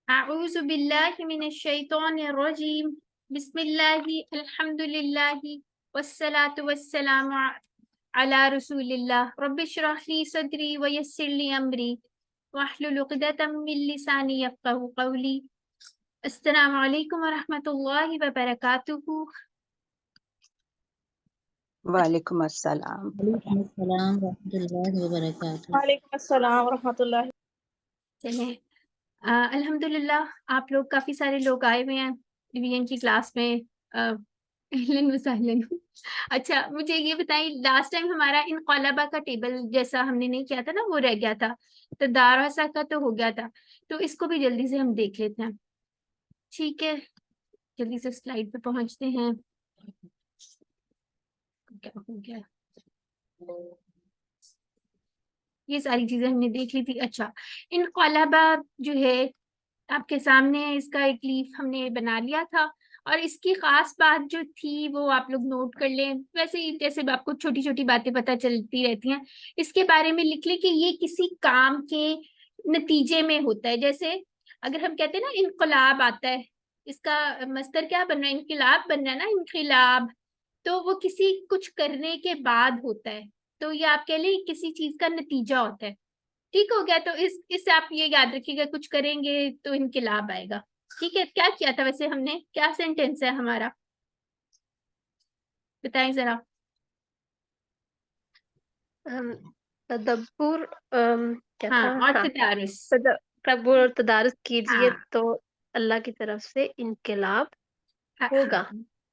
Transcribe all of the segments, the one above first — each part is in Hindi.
अऊज़ु बिल्लाहि मिनश शैतानिर रजीम। बिस्मिल्लाहि अल्हम्दुलिल्लाहि वस्सलातु वस्सलामु अला रसूलिल्लाह। रब्बिश्रह ली सदरी व यस्सिर ली अमरी वहलुल उक़दतम मिन लिसानी यफ़क़हू क़ौली। अस्सलामु अलैकुम व रहमतुल्लाहि व बरकातुहू। वालेकुम अस्सलाम। वालेकुम अस्सलाम रहमतुल्लाहि व बरकातुहू। वालेकुम अस्सलाम रहमतुल्लाह। चलें, अल्हम्दुलिल्लाह आप लोग काफ़ी सारे लोग आए हुए हैं डिवीजन की क्लास में। अहलन व सहलन। अच्छा, मुझे ये बताएं, लास्ट टाइम हमारा इनक़लाबा का टेबल जैसा हमने नहीं किया था ना, वो रह गया था। तो दारसा का तो हो गया था, तो इसको भी जल्दी से हम देख लेते हैं। ठीक है, जल्दी से स्लाइड पे पहुंचते हैं। क्या हो गया, ये सारी चीजें हमने देख ली थी। अच्छा, इनक़लाबा जो है आपके सामने, इसका एक लीफ हमने बना लिया था, और इसकी खास बात जो थी वो आप लोग नोट कर लें। वैसे ही जैसे आपको छोटी छोटी बातें पता चलती रहती हैं, इसके बारे में लिख लें कि ये किसी काम के नतीजे में होता है। जैसे अगर हम कहते हैं ना इनकलाब आता है, इसका मस्तर क्या बन रहा है, इनकलाब बन रहा है ना, इनकलाब। तो वो किसी कुछ करने के बाद होता है, तो ये आप कह लें किसी चीज का नतीजा होता है। ठीक हो गया, तो इससे आप ये याद रखिएगा, कुछ करेंगे तो इनकलाब आएगा। ठीक है, क्या किया था वैसे हमने, क्या सेंटेंस है हमारा, बताएं जरा। तदब्बुर क्या हाँ, था? और हाँ, तदारुस। तदब्बुर और तदारुस कीजिए हाँ, तो अल्लाह की तरफ से इनकलाब हाँ, होगा।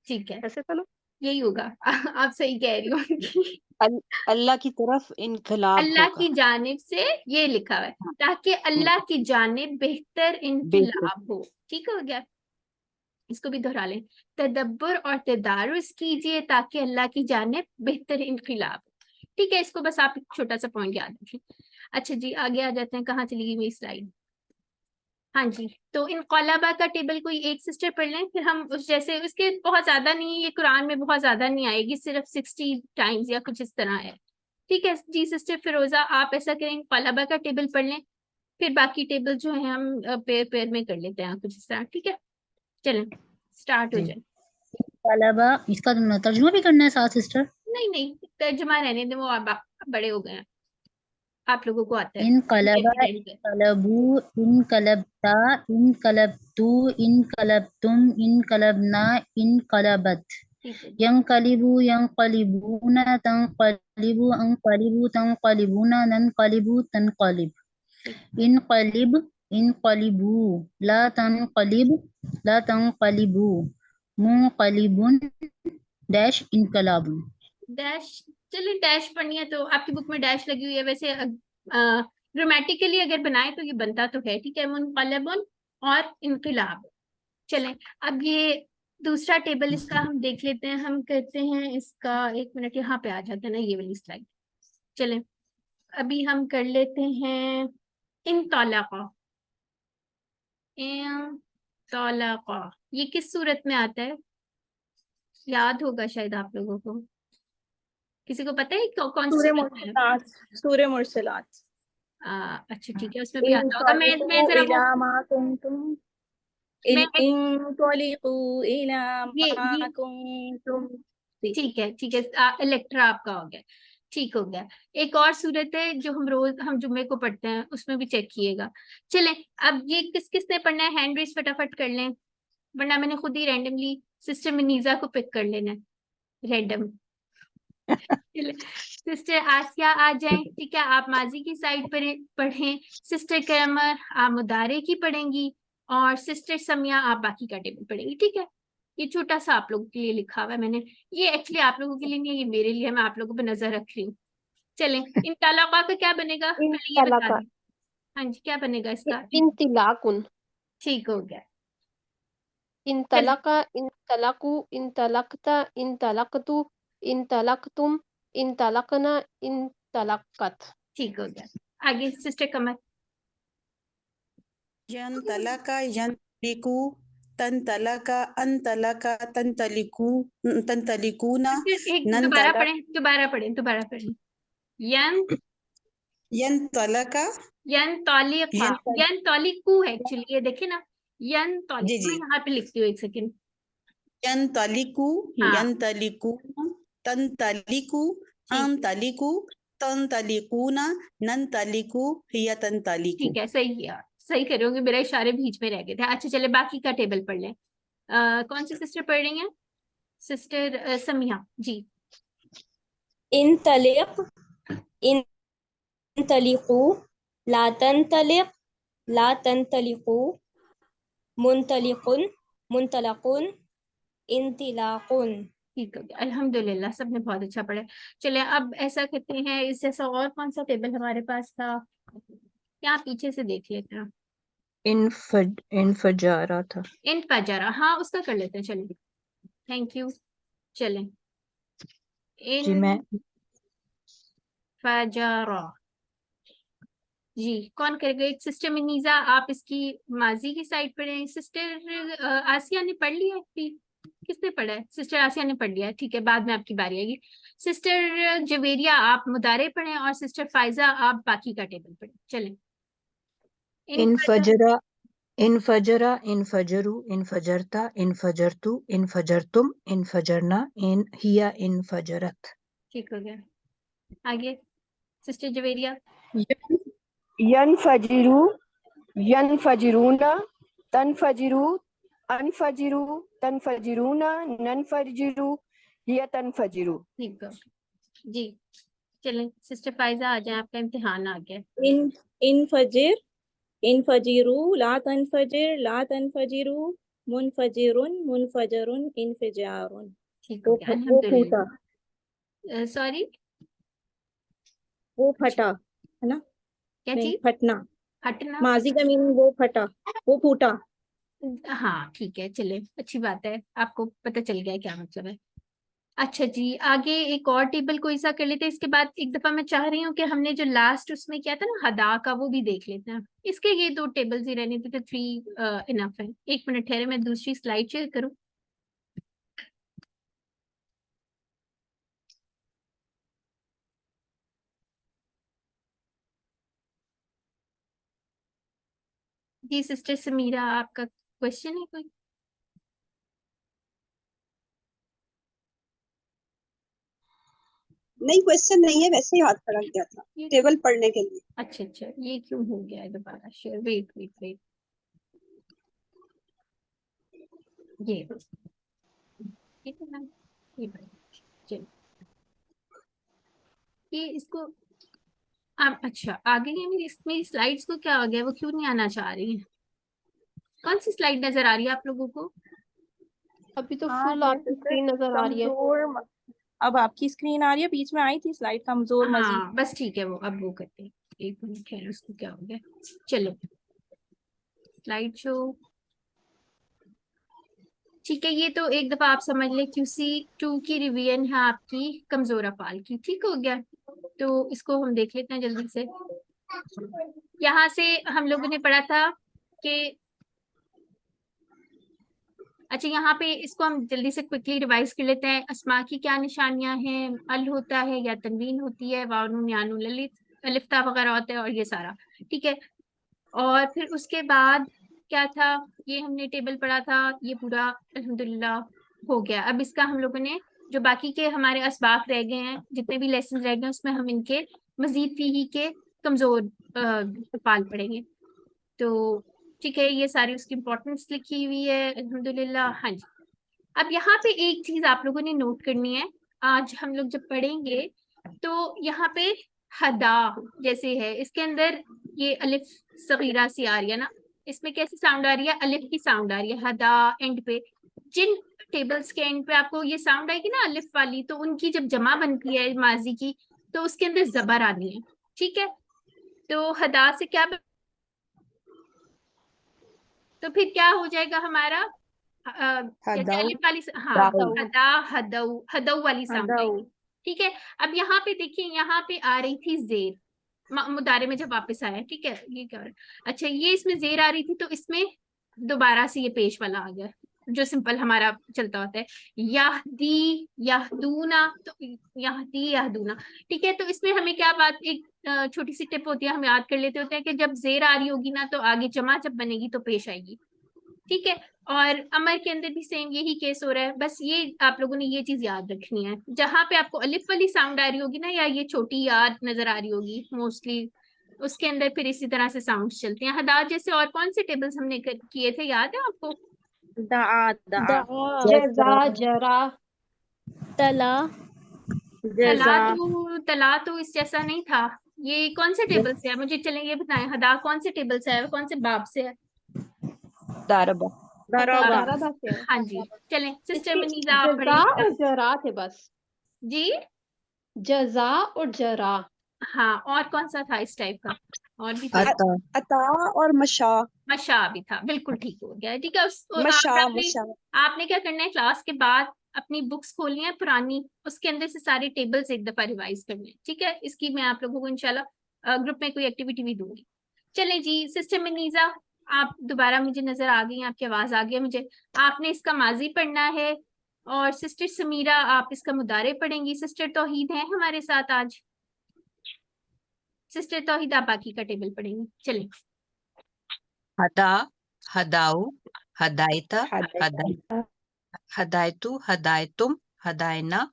ठीक है, ऐसे बोलो। यही होगा। आप सही कह रही हो। अल्लाह की तरफ इनकलाब अल्लाह होगा। की जानिब से ये लिखा हुआ है, हाँ, ताकि अल्लाह की जानिब बेहतर बिल्कुल। इनकलाब हो। ठीक हो गया, इसको भी दोहरा लें। तदब्बर और तदारुस कीजिए ताकि अल्लाह की जानिब बेहतर इनकलाब हो। ठीक है, इसको बस आप एक छोटा सा पॉइंट याद रखें। अच्छा जी, आगे आ जाते हैं। कहाँ चली गई मेरी स्लाइड? हाँ जी, तो इनक़लाबा का टेबल कोई एक सिस्टर पढ़ लें, फिर हम उस जैसे, उसके बहुत ज्यादा नहीं है, ये कुरान में बहुत ज्यादा नहीं आएगी, सिर्फ 60 टाइम्स या कुछ इस तरह है। ठीक है जी, सिस्टर फिरोजा आप ऐसा करें, इनक़लाबा का टेबल पढ़ लें, फिर बाकी टेबल जो है हम पेयर पेयर में कर लेते हैं कुछ इस तरह। ठीक है, चलें स्टार्ट हो जी, जाए। तलबा इसका तर्जुमा भी करना है साथ सिस्टर? नहीं नहीं, तर्जुमा रहने दें, वो आप बड़े हो गए हैं, आप लोगों को आता है। इनकलबा, इनकलबू, इनकलबता, इनकलबतू, इनकलबतुम, इनकलबना, इनकलबत, ठीक है, यंकलिबू, यंकलिबूना, तंकलिबू, अंकलिबू, तंकलिबूना, ननकलिबू, तनकलिब, इनकलिब, इनकलिबू, ला तनकलिब, ला तंकलिबू, मुनकलिबुन, डैश इनकलाबुन। डैश। चलिए, डैश पढ़नी है तो आपकी बुक में डैश लगी हुई है। वैसे ग्रामेटिकली अगर बनाए तो ये बनता तो है। ठीक है, मुनक़लबुन और इनक़लाब। चलें, अब ये दूसरा टेबल इसका हम देख लेते हैं। हम कहते हैं इसका, एक मिनट, यहाँ पे आ जाते हैं ना ये वाली स्लाइड। चलें, अभी हम कर लेते हैं इनतलक़ा। इनतलक़ा ये किस सूरत में आता है? याद होगा शायद आप लोगों को। किसी को पता है कौन सी सूरे सूरत में है? मुरसलात, सूरे मुरसलात। अच्छा ठीक है, उसमें भी आता होगा। मैं इंतलिकू जरा वो, इला मा कुंतुम, मैं इंतलिकू इला ये मा कुंतुम। ठीक है, ठीक है। इलेक्ट्रा आपका हो गया, ठीक हो गया। एक और सूरत है जो हम रोज हम जुम्मे को पढ़ते हैं, उसमें भी चेक किएगा। चलें, अब ये किस किसने पढ़ना है, हैंड रेस फटाफट कर लें, वरना मैंने खुद ही रैंडमली सिस्टर मिनीजा को पिक कर लेना है रैंडम। सिस्टर आसिया आ जाएं। ठीक है, आप माजी की साइड पर पढ़ें, सिस्टर कैमर आप मुदारे की पढ़ेंगी, और सिस्टर समिया आप बाकी का टेबल पढ़ेंगी। ठीक है, ये छोटा सा आप लोगों के लिए लिखा हुआ है मैंने, ये एक्चुअली आप लोगों के लिए नहीं है, ये मेरे लिए है, मैं आप लोगों पर नजर रख रही हूँ। चलें, इन तलाक़ा का क्या बनेगा, पहले ये बता इनतलका, दें। हाँ जी, क्या बनेगा इसका? इंतिलाकुन, ठीक हो गया, चलिए। इनतलका, इनतलकू, इनतलकता, इनतलकतु, इनतलकतुम, इनतलकना, इनतलकत। ठीक हो गया, आगे सिस्टर कमर। यंतलका, यंतलिकू, तंतलका, अंतलका, तंतलिकू, तंतलिकूना, सिस्टर एक दोबारा नंतलक, पढ़ें, दोबारा पढ़ें, दोबारा पढ़ें। यन यंतलका, यंतलिका, यंतलिकू है एक्चुअली, ये देखिए ना, जी यंतलिक, जी मैं यहाँ पे लिखती हूँ, एक सेकंड। यंतलिकु हाँ यंतलिकून तंतलिकु ठीक, अंतलिकु तंतलिकूना नंतलिकु हिय तंतलिकु। ठीक है, सही किया, सही कर रहे होंगे, मेरे इशारे बीच में रह गए थे। अच्छा चले बाकी का टेबल पढ़ लें। कौन सी सिस्टर पढ़ रही हैं? सिस्टर समिया जी। इंतलिक इंतलिकू ला तंतलिक ला तंतलिकू मुंतलिकुन मुंतलकुन इंतिलाकुन। ठीक हो गया, अल्हम्दुलिल्लाह, सबने बहुत अच्छा पढ़ा। चले अब ऐसा करते हैं, इस जैसा और कौन सा टेबल हमारे पास था, यहाँ पीछे से देख लेते हैं। इनफजारा था। इन फजरा, हाँ उसका कर लेते हैं, चलिए, थैंक यू। चलें, जी मैं इन फजरा जी, कौन करेगा? एक सिस्टर मिनीजा, आप इसकी माजी की साइड पढ़ें। सिस्टर आसिया ने पढ़ लिया है? किसने पढ़ा है? सिस्टर आसिया ने पढ़ लिया है, ठीक है, बाद में आपकी बारी आएगी। सिस्टर जवेरिया आप मुदारे पढ़ें और सिस्टर फाइजा आप बाकी का टेबल पढ़ें। चलें, इनफजरा इनफजरा इनफजरू इनफजरता इनफजरतु इनफजरतुम इनफजरना इन हिया इनफजरत। ठीक हो गया, आगे सिस्टर जवेरिया। यनफजिरु यनफजिरूना तनफजिरु अनफजिरु तनफजिरूना ननफजिरु हिय तनफजिरु। ठीक हो जी, चलें सिस्टर फाइजा आ जाए, आपका इम्तिहान आ गया। इनफजिर इनफजिरू ला तनफजिरू मुनफजिरुन मुनफजरुन इनफजारुन। ठीक हो गया, वो फूटा, अल्हम्दुलिल्लाह। सॉरी, वो फटा है ना? क्या नहीं, चीज? फटना, हटना, माजी का मीनिंग वो फटा, वो फूटा। हाँ ठीक है, चले, अच्छी बात है, आपको पता चल गया है क्या मतलब है। अच्छा जी, आगे एक और टेबल कोई सा कर लेते हैं, इसके बाद एक दफा मैं चाह रही हूँ कि हमने जो लास्ट उसमें किया था ना हदा का, वो भी देख लेते हैं। इसके ये दो टेबल्स ही रहने थे, तो 3 इनफ है। एक मिनट ठहरे, मैं दूसरी स्लाइड शेयर करूँ। जी सिस्टर समीरा, आपका क्वेश्चन है कोई? नहीं, क्वेश्चन नहीं है, वैसे ही हाथ खड़ा किया था ये टेबल पढ़ने के लिए। अच्छा अच्छा, ये क्यों हो गया है दोबारा शेयर? वेट वेट वेट, ये ठीक है ना, ये चलो, ये इसको आप, अच्छा आगे ये मेरी स्लाइड्स को क्या हो गया, वो क्यों नहीं आना चाह रही है? कौन सी स्लाइड नजर आ रही है आप लोगों को? अभी तो हाँ फुल ये आपकी स्क्रीन नजर आ रही है। कमजोर, अब आपकी स्क्रीन आ रही है, बीच में आई थी स्लाइड कमजोर मजीद। हाँ बस ठीक है, वो अब वो करते हैं। एक मिनट खैर, उसको क्या हो गया, चलो स्लाइड शो, ठीक है। ये तो एक दफा आप समझ ले, QC2 की रिवीजन है आपकी कमजोर अफाल की, ठीक हो गया। तो इसको हम देख लेते हैं जल्दी से। यहाँ से हम लोगों ने पढ़ा था कि, अच्छा यहाँ पे इसको हम जल्दी से क्विकली रिवाइज कर लेते हैं। अस्मा की क्या निशानियां हैं? अल होता है या तनवीन होती है, वाव नून या नून ललित, अलिफ्ता वगैरह होता है, और ये सारा ठीक है। और फिर उसके बाद क्या था, ये हमने टेबल पढ़ा था, ये पूरा अल्हम्दुलिल्लाह हो गया। अब इसका हम लोगों ने जो बाकी के हमारे असबाक रह गए हैं, जितने भी लेसन रह गए हैं, उसमें हम इनके मजीद फीही के कमजोर अफआल पढ़ेंगे। तो ठीक है, ये सारी उसकी इम्पोर्टेंस लिखी हुई है अल्हम्दुलिल्लाह। हाँ जी, अब यहाँ पे एक चीज आप लोगों ने नोट करनी है, आज हम लोग जब पढ़ेंगे तो यहाँ पे हदा जैसे है, इसके अंदर ये अलिफ सगीरा सी आ रही है ना, इसमें कैसी साउंड आ रही है? अलिफ की साउंड आ रही है हदा एंड पे। जिन टेबल्स के एंड पे आपको ये साउंड आएगी ना अलिफ वाली, तो उनकी जब जमा बनती है माजी की, तो उसके अंदर जबर आनी है, ठीक है। तो हदा से क्या तो फिर क्या हो जाएगा हमारा? जैसे हदाऊ अलिफ वाली, हाँ, दाऊ हदा हदऊ हदऊ वाली साउंड हदाऊ। आएगी, ठीक है। अब यहाँ पे देखिए, यहाँ पे आ रही थी जेर, मुदारे में जब वापस आया, ठीक है, ये क्या हो रहा है? अच्छा, ये इसमें जेर आ रही थी, तो इसमें दोबारा से ये पेश वाला आ गया, जो सिंपल हमारा चलता होता है, यहदी यहदूना, तो यहदी यहदूना। ठीक है, तो इसमें हमें क्या बात, एक छोटी सी टिप होती है, हम याद कर लेते होते हैं कि जब जेर आ रही होगी ना तो आगे जमा जब बनेगी तो पेश आएगी। ठीक है, और अमर के अंदर भी सेम यही केस हो रहा है। बस ये आप लोगों ने ये चीज याद रखनी है, जहां पे आपको अलिफ वाली साउंड आ रही होगी ना, या ये छोटी याद नजर आ रही होगी मोस्टली, उसके अंदर फिर इसी तरह से साउंड्स चलते हैं। हदाद जैसे और कौन से टेबल्स हमने किए थे, याद है आपको? दआ दआ जजा जरा तला तला जजा तला तो इस जैसा नहीं था। ये कौन से टेबल से है, मुझे चलें ये बताएं, हदा कौन से टेबल से है, कौन से बाब से है? दारबा दरबा दरबा से है। हाँ जी, चलें सिस्टर इसके मनीजा आप जजा और पढ़िए जरा थे बस, जी। जजा और जरा। हाँ, और कौन सा था इस टाइप का, और भी था? अता अता और मशा। मशा भी था, बिल्कुल ठीक हो गया। ठीक है, मशा आपने मशा आपने क्या करना है, क्लास के बाद अपनी बुक्स खोलनी है पुरानी, उसके अंदर से सारे टेबल्स एक दफा रिवाइज करने हैं। ठीक है, इसकी मैं आप लोगों को इंशाल्लाह ग्रुप में कोई एक्टिविटी भी दूंगी। चले जी, सिस्टर मनीजा आप दोबारा मुझे नजर आ गई, आपकी आवाज आ गई मुझे। आपने इसका माजी पढ़ना है, और सिस्टर समीरा आप इसका मुदारे पढ़ेंगी। सिस्टर तौहीद है हमारे साथ आज, सिस्टर तौहीद आप बाकी का टेबल पढ़ेंगी। चलें। हदा हदाऊ हदायता हदाय हदायता हदायतु हदायतुम हदायना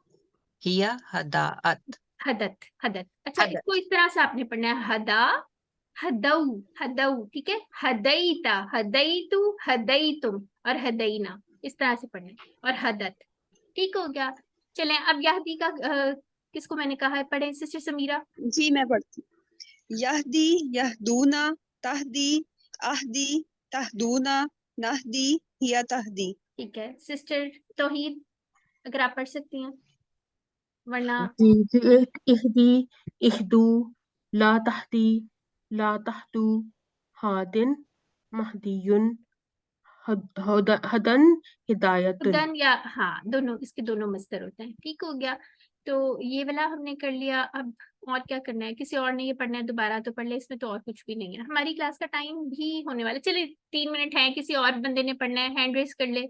हिया हदाअत हदत हदत। अच्छा, हदत इसको इस तरह से आपने पढ़ना है, हदा हदऊ हदऊ। ठीक है, हदईता हदईतु हदईतुम और हदईना, इस तरह से पढ़ना है, और हदत। ठीक हो गया। चलें, अब यहदी का किसको मैंने कहा है पढ़े, सिस्टर समीरा। जी मैं पढ़ती हूँ। यहदी यहदूना तहदी अहदी तहदूना नहदी हिया तहदी। ठीक है, सिस्टर तौहीद अगर आप पढ़ सकती हैं, वरना इहदी इहदू ला तहदी ला तहदू हादिन महदियुन हदन हिदायतुन। हुदन या, हाँ दोनों, इसके दोनों मस्तर होते हैं। ठीक हो गया, तो ये वाला हमने कर लिया। अब और क्या करना है, किसी और ने ये पढ़ना है दोबारा तो पढ़ ले, इसमें तो और कुछ भी नहीं है। हमारी क्लास का टाइम भी होने वाला है, चलिए 3 मिनट है, किसी और बंदे ने पढ़ना है हैंड रेस कर ले,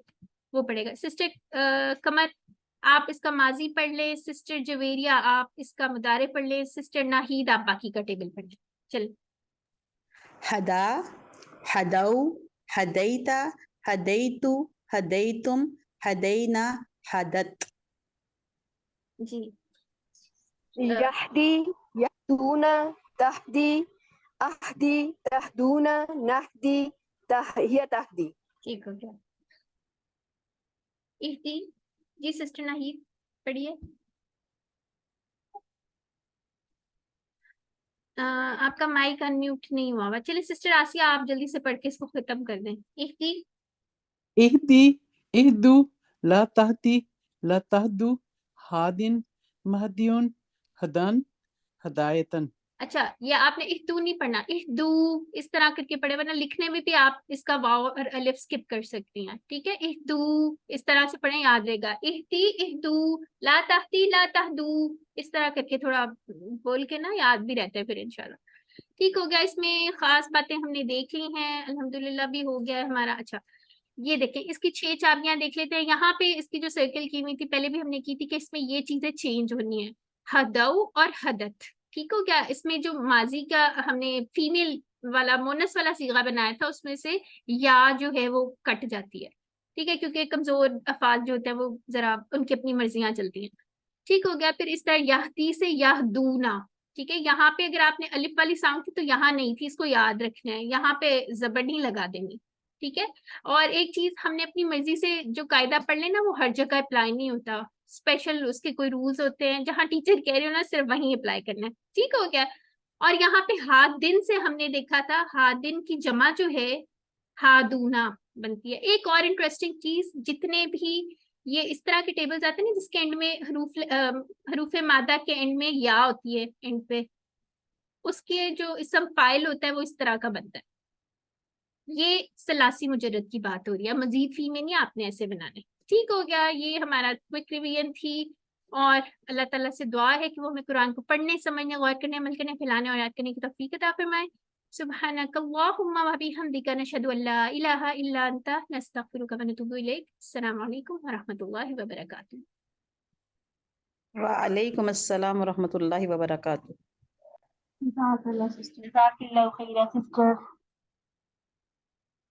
वो पढ़ेगा। सिस्टर कमर आप इसका माजी पढ़ ले, सिस्टर जवेरिया आप इसका मुदारे पढ़ ले, सिस्टर नाहीद आप बाकी का टेबल पढ़ ले। चल, हदा हदऊ हदैता हदैतु हदैतुम हदैना हदत। जी यहदी यहदूना तहदी अहदी तहदूना नहदी हिया तहदी। ठीक हो गया। इहदी जी, सिस्टर नाहीद पढ़िए। आपका माइक अनम्यूट नहीं हुआ हुआ। चलिए सिस्टर आसिया आप जल्दी से पढ़ के इसको खत्म कर दें। इहदी इहदी इहदू ला तहदी ला तहदू हादिन महदियुन हदन हदायतन। अच्छा, ये आपने इहदू नहीं पढ़ना, इहदू इस तरह करके पढ़े, वरना लिखने में भी आप इसका वाव और अलिफ स्किप कर सकती हैं। ठीक है, इहदू इस तरह से पढ़े, याद रहेगा। इहदी इहदू ला तहदी ला तहदू, इस तरह करके थोड़ा बोल के ना याद भी रहता है फिर इंशाल्लाह। ठीक हो गया, इसमें खास बातें हमने देख ली हैं, अल्हम्दुलिल्लाह भी हो गया है हमारा। अच्छा, ये देखें, इसकी 6 चाबियां देख लेते हैं। यहाँ पे इसकी जो सर्कल की हुई थी, पहले भी हमने की थी कि इसमें ये चीजें चेंज होनी है, हदऊ और हदत। ठीक हो गया, इसमें जो माजी का हमने फीमेल वाला मोनस वाला सीगा बनाया था, उसमें से या जो है वो कट जाती है। ठीक है, क्योंकि कमजोर अफाज जो होते हैं वो जरा उनकी अपनी मर्जियां चलती हैं। ठीक हो गया, फिर इस तरह यहदी से यहदूना। ठीक है, यहाँ पे अगर आपने अलिफ वाली साउंड थी तो यहाँ नहीं थी, इसको याद रखना है, यहाँ पे जबर नहीं लगा देनी। ठीक है, और एक चीज, हमने अपनी मर्जी से जो कायदा पढ़ लेना वो हर जगह अप्लाई नहीं होता, स्पेशल उसके कोई रूल्स होते हैं, जहाँ टीचर कह रहे हो ना सिर्फ वहीं अप्लाई करना है। ठीक हो गया, और यहाँ पे हाथ दिन से हमने देखा था, हाथ दिन की जमा जो है हादूना बनती है। एक और इंटरेस्टिंग चीज, जितने भी ये इस तरह के टेबल्स आते हैं ना जिसके एंड में हरूफ मादा के एंड में या होती है एंड पे, उसके जो इसम फाइल होता है वो इस तरह का बनता है। ये सलासी मुजर्रद की बात हो रही है, मजीद फी में नहीं आपने ऐसे बनाने। ठीक हो गया, ये हमारा क्विक रिवीजन थी, और अल्लाह ताला से दुआ है कि वो हमें कुरान को पढ़ने, समझने, गौर करने, अमल करने, फैलाने और याद करने की तौफीक अता फरमाए। सुब्हानकल्लाहुम्मा व बिहम्दिका नशहदु अल्ला इलाहा इल्ला अंता नस्तगफिरुका व नतूबु इलैक। अस्सलामु अलैकुम व रहमतुल्लाहि व बरकातुहू। वालेकुम अस्सलाम व रहमतुल्लाहि व बरकातुहू। जज़ाकल्लाह सिस्टर।